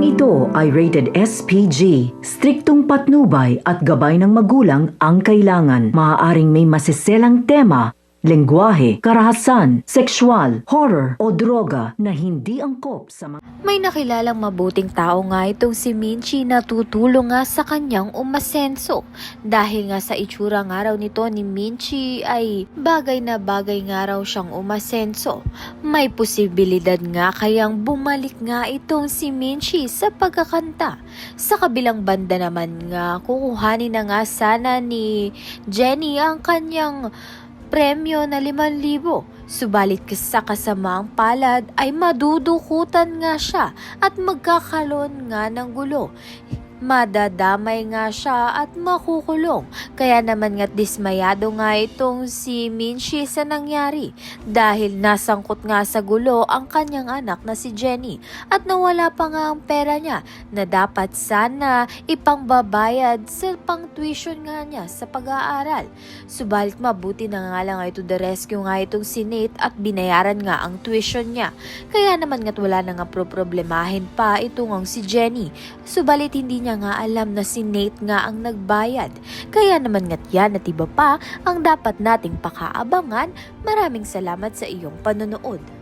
Ito ay rated SPG. Striktong patnubay at gabay ng magulang ang kailangan. Maaaring may masiselang tema, lengguwahe, karahasan, sexual, horror o droga na hindi angkop sa mga... May nakilalang mabuting tao nga itong si Minchi na tutulong nga sa kanyang umasenso. Dahil nga sa itsura nga raw nito ni Minchi ay bagay na bagay nga raw siyang umasenso. May posibilidad nga kayang bumalik nga itong si Minchi sa pagkakanta. Sa kabilang banda naman nga kukuhanin na nga sana ni Jenny ang kanyang premyo na 5,000. Subalit sa kasamaang palad ay madudukutan nga siya at magkakaroon nga ng gulo. Madadamay nga siya at makukulong. Kaya naman nga't dismayado nga itong si Minchi sa nangyari dahil nasangkot nga sa gulo ang kanyang anak na si Jenny at nawala pa nga ang pera niya na dapat sana ipangbabayad sa pang-tuition nga niya sa pag-aaral. Subalit mabuti na nga lang ito the rescue nga itong si Nate at binayaran nga ang tuition niya. Kaya naman nga't wala na nga problemahin pa itong si Jenny. Subalit hindi niya nga alam na si Nate nga ang nagbayad. Kaya naman nga't yan at iba pa ang dapat nating pakaabangan. Maraming salamat sa iyong panonood.